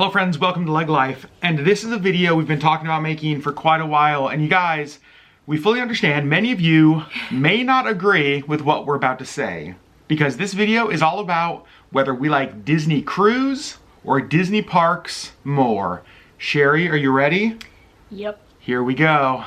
Hello friends, welcome to LeggLife, and this is a video we've been talking about making for quite a while, and you guys, we fully understand many of you may not agree with what we're about to say, because this video is all about whether we like Disney cruise or Disney parks more. Sherry, are you ready? Yep. Here we go.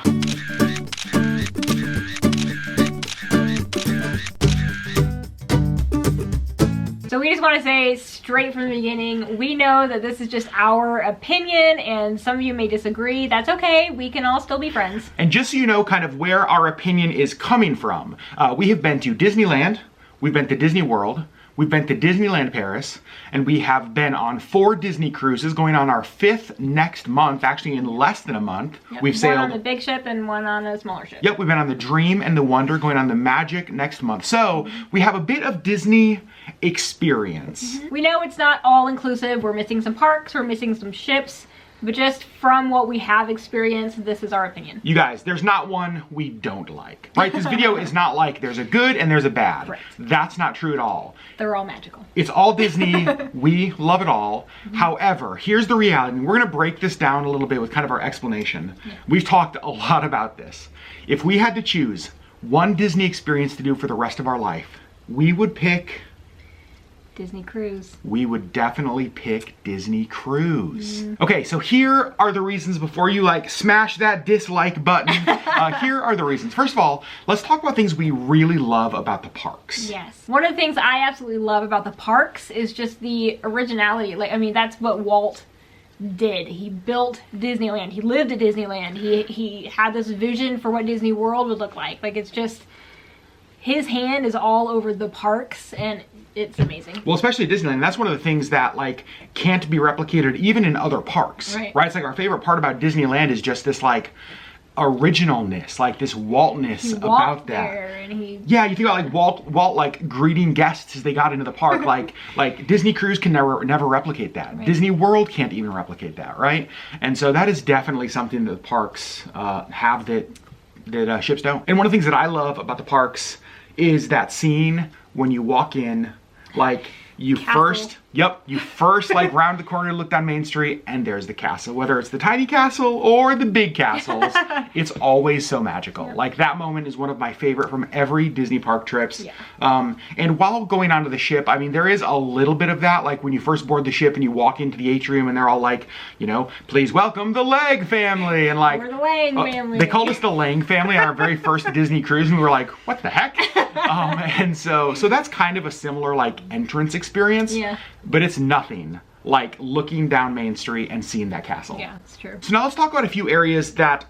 So we just want to say straight from the beginning, we know that this is just our opinion and some of you may disagree. That's okay. We can all still be friends. And just so you know kind of where our opinion is coming from, we have been to Disneyland, we've been to Disney World, we've been to Disneyland Paris, and we have been on 4 Disney cruises, going on our 5th next month, actually in less than a month. Yep. We've sailed one on a big ship and one on a smaller ship. Yep, we've been on the Dream and the Wonder, going on the Magic next month. So we have a bit of Disney experience. We know it's not all inclusive. We're missing some parks, we're missing some ships, but just from what we have experienced, this is our opinion. You guys, there's not one we don't like, right? This video is not like there's a good and there's a bad. Right. That's not true at all. They're all magical. It's all Disney. We love it all. However, here's the reality. We're going to break this down a little bit with kind of our explanation. Yeah. We've talked a lot about this. If we had to choose one Disney experience to do for the rest of our life, we would pick Disney cruise. We would definitely pick Disney cruise. Okay, so here are the reasons before you like smash that dislike button. Here are the reasons. First of all, let's talk about things we really love about the parks. Yes. One of the things I absolutely love about the parks is just the originality. Like, I mean, that's what Walt did. He built Disneyland. He lived at Disneyland. He had this vision for what Disney World would look like. Like, it's just, his hand is all over the parks and it's amazing. Well, especially Disneyland, that's one of the things that like can't be replicated even in other parks, right? It's like our favorite part about Disneyland is just this like originalness, like this Waltness about that. Yeah, you think about like Walt like greeting guests as they got into the park. like Disney Cruise can never replicate that. Right. Disney World can't even replicate that, right? And so that is definitely something that the parks have that ships don't. And one of the things that I love about the parks is that scene when you walk in, like you first like round the corner, look down Main Street, and there's the castle. Whether it's the tiny castle or the big castles, it's always so magical. Yep. Like that moment is one of my favorite from every Disney park trips. Yeah. And while going onto the ship, I mean, there is a little bit of that, like when you first board the ship and you walk into the atrium and they're all like, you know, please welcome the Legg family, and like, we're the Legg family. They called us the Legg family on our very first Disney cruise, and we were like, what the heck? And so that's kind of a similar like entrance experience. Yeah. But it's nothing like looking down Main Street and seeing that castle. Yeah, it's true. So now let's talk about a few areas that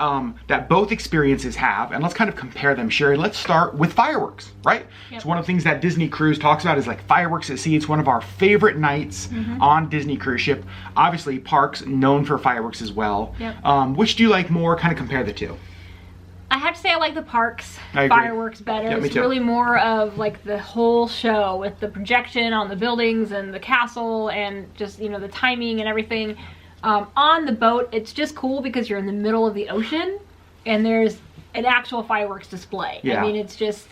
that both experiences have, and let's kind of compare them. Sherry, let's start with fireworks, right? Yep. So one of the things that Disney Cruise talks about is like fireworks at sea. It's one of our favorite nights on Disney cruise ship. Obviously, parks known for fireworks as well. Yep. Which do you like more? Kind of compare the two. I have to say I like the parks fireworks better. Yeah, it's really more of like the whole show with the projection on the buildings and the castle and just, you know, the timing and everything. On the boat, it's just cool because you're in the middle of the ocean and there's an actual fireworks display. Yeah. I mean, it's just,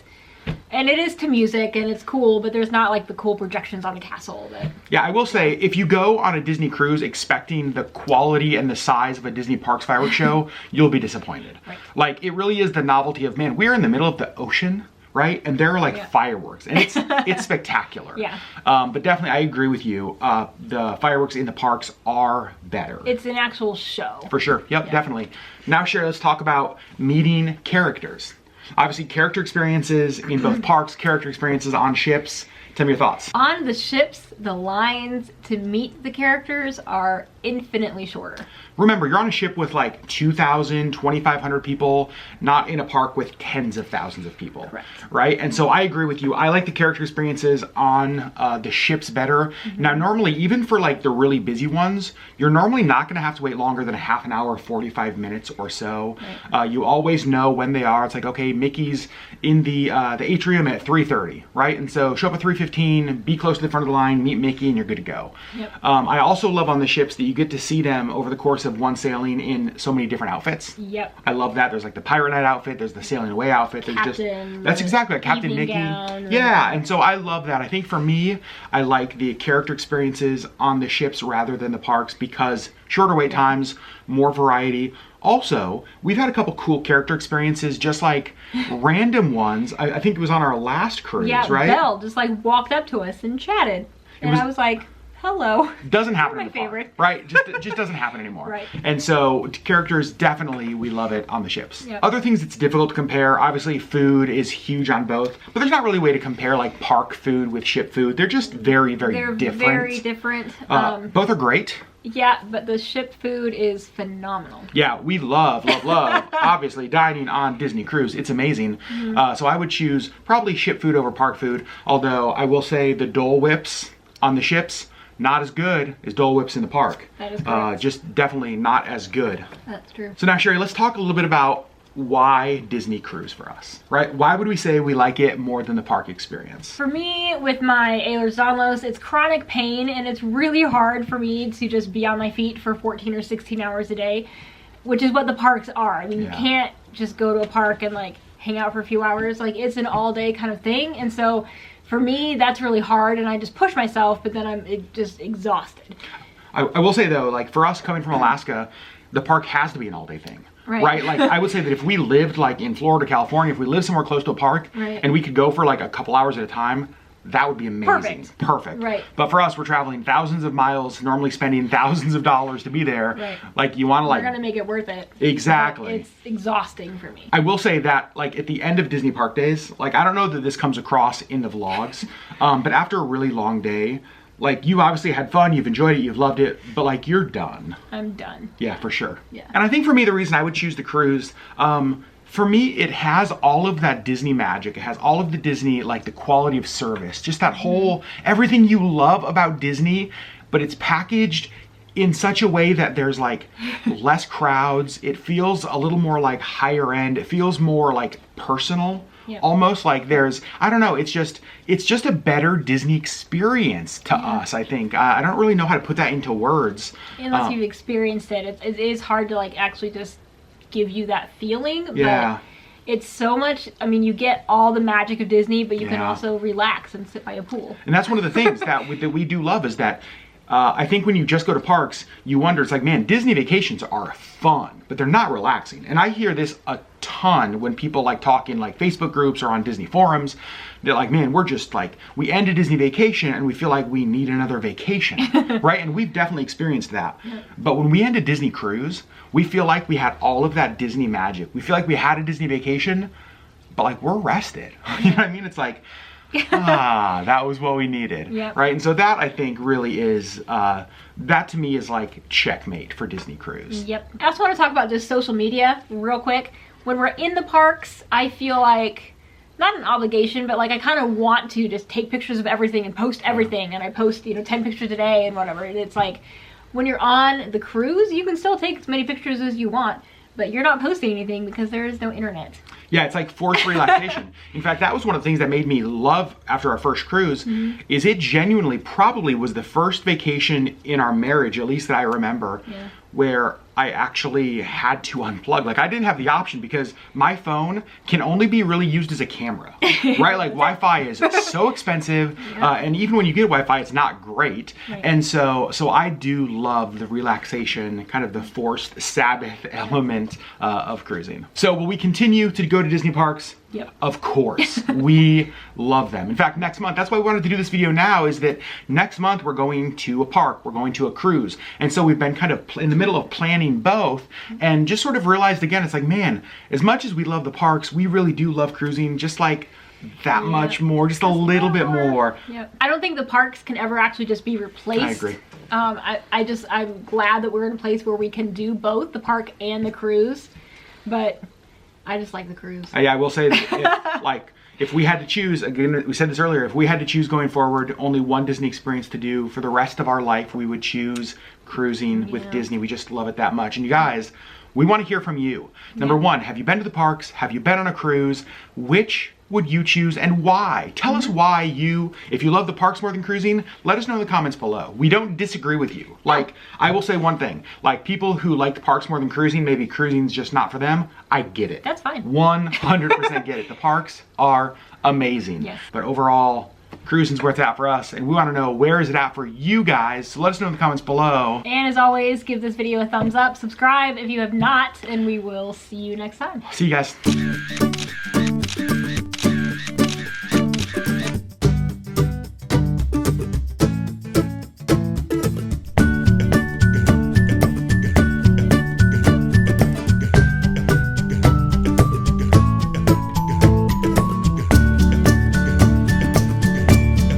and it is to music and it's cool, but there's not like the cool projections on the castle. Yeah, I will say, if you go on a Disney cruise expecting the quality and the size of a Disney parks fireworks show, you'll be disappointed. Right. Like, it really is the novelty of, man, we're in the middle of the ocean, right? And there are like fireworks, and it's spectacular. Yeah. But definitely, I agree with you. The fireworks in the parks are better. It's an actual show. For sure. Yep, definitely. Now, Sherry, let's talk about meeting characters. Obviously, character experiences in both parks, character experiences on ships. Tell me your thoughts. On the ships, the lines to meet the characters are infinitely shorter. Remember, you're on a ship with like 2,000, 2,500 people, not in a park with tens of thousands of people. Correct. Right? And so I agree with you. I like the character experiences on the ships better. Now, normally, even for like the really busy ones, you're normally not going to have to wait longer than a half an hour, 45 minutes or so. Right. You always know when they are. It's like, okay, Mickey's in the atrium at 3:30, right? And so show up at 3:15. 15, be close to the front of the line, meet Mickey, and you're good to go. Yep. I also love on the ships that you get to see them over the course of one sailing in so many different outfits. Yep. I love that. There's like the Pirate Night outfit, there's the Sailing Away outfit. There's Captain, that's exactly like Captain Mickey. Gown, yeah, and so I love that. I think for me, I like the character experiences on the ships rather than the parks because shorter wait times, more variety. Also, we've had a couple cool character experiences, just like random ones. I think it was on our last cruise, right? Yeah, Belle just like walked up to us and chatted. And I was like, hello. Doesn't happen You're my favorite. Right? Just doesn't happen anymore. Right. And so characters, definitely, we love it on the ships. Yep. Other things that's difficult to compare, obviously food is huge on both, but there's not really a way to compare like park food with ship food. They're just very, very different. They're very different. Both are great. Yeah, but the ship food is phenomenal. Yeah, we love, obviously, dining on Disney Cruise. It's amazing. So I would choose probably ship food over park food, although I will say the Dole Whips on the ships, not as good as Dole Whips in the park. That is correct. Just definitely not as good. That's true. So now, Sherri, let's talk a little bit about why Disney Cruise for us, right? Why would we say we like it more than the park experience? For me, with my Ehlers-Danlos, it's chronic pain, and it's really hard for me to just be on my feet for 14 or 16 hours a day, which is what the parks are. I mean, you can't just go to a park and like hang out for a few hours. Like, it's an all-day kind of thing, and so for me, that's really hard, and I just push myself, but then I'm just exhausted. I will say though, like for us coming from Alaska, the park has to be an all-day thing. Right? Like I would say that if we lived like in Florida, California, if we lived somewhere close to a park and we could go for like a couple hours at a time, that would be amazing. Perfect. Right. But for us, we're traveling thousands of miles, normally spending thousands of dollars to be there. Right. Like you want to like... We're going to make it worth it. Exactly. It's exhausting for me. I will say that like at the end of Disney Park days, like I don't know that this comes across in the vlogs, but after a really long day, like you obviously had fun, you've enjoyed it, you've loved it, but like you're done. I'm done. Yeah, for sure. Yeah. And I think for me, the reason I would choose the cruise, for me, it has all of that Disney magic. It has all of the Disney, like the quality of service, just that whole, everything you love about Disney, but it's packaged in such a way that there's like less crowds. It feels a little more like higher end. It feels more like personal. Yep. Almost like there's, I don't know, it's just a better Disney experience to us, I think. I don't really know how to put that into words. Unless you've experienced it. It is hard to like actually just give you that feeling. Yeah. But it's so much, I mean, you get all the magic of Disney, but you can also relax and sit by a pool. And that's one of the things that we do love is that I think when you just go to parks, you wonder, it's like, man, Disney vacations are fun, but they're not relaxing. And I hear this a ton when people like talk in like Facebook groups or on Disney forums. They're like, man, we're just like, we end a Disney vacation and we feel like we need another vacation, right? And we've definitely experienced that. But when we end a Disney cruise, we feel like we had all of that Disney magic. We feel like we had a Disney vacation, but like we're rested. You know what I mean? It's like, that was what we needed, right? And so that I think really is, that to me is like checkmate for Disney Cruise. Yep. I also want to talk about just social media real quick. When we're in the parks, I feel like, not an obligation, but like I kind of want to just take pictures of everything and post everything. And I post, 10 pictures a day and whatever. And it's like, when you're on the cruise, you can still take as many pictures as you want, but you're not posting anything because there is no internet. Yeah, it's like forced relaxation. In fact, that was one of the things that made me love after our first cruise, is it genuinely probably was the first vacation in our marriage, at least that I remember, where I actually had to unplug. Like I didn't have the option because my phone can only be really used as a camera, right? Like Wi-Fi is so expensive, and even when you get Wi-Fi, it's not great. And so I do love the relaxation, kind of the forced Sabbath element of cruising. So will we continue to go to Disney parks? Yep. Of course. We love them. In fact, next month, that's why we wanted to do this video now, is that next month we're going to a park, we're going to a cruise. And so we've been kind of in the middle of planning both and just sort of realized again, it's like, man, as much as we love the parks, we really do love cruising just like that much more, just a little bit more. Yep. I don't think the parks can ever actually just be replaced. I agree. I'm glad that we're in a place where we can do both the park and the cruise, but I just like the cruise. Yeah, I will say that if we had to choose, again, we said this earlier, if we had to choose going forward, only one Disney experience to do for the rest of our life, we would choose cruising with Disney. We just love it that much. And you guys, we want to hear from you. Number one, have you been to the parks? Have you been on a cruise? Which would you choose and why? Tell us why if you love the parks more than cruising, let us know in the comments below. We don't disagree with you. Like, I will say one thing, like people who like the parks more than cruising, maybe cruising's just not for them, I get it. That's fine. 100% get it. The parks are amazing. Yes. But overall, cruising's where it's at for us, and we want to know where is it at for you guys, so let us know in the comments below. And as always, give this video a thumbs up, subscribe if you have not, and we will see you next time. See you guys.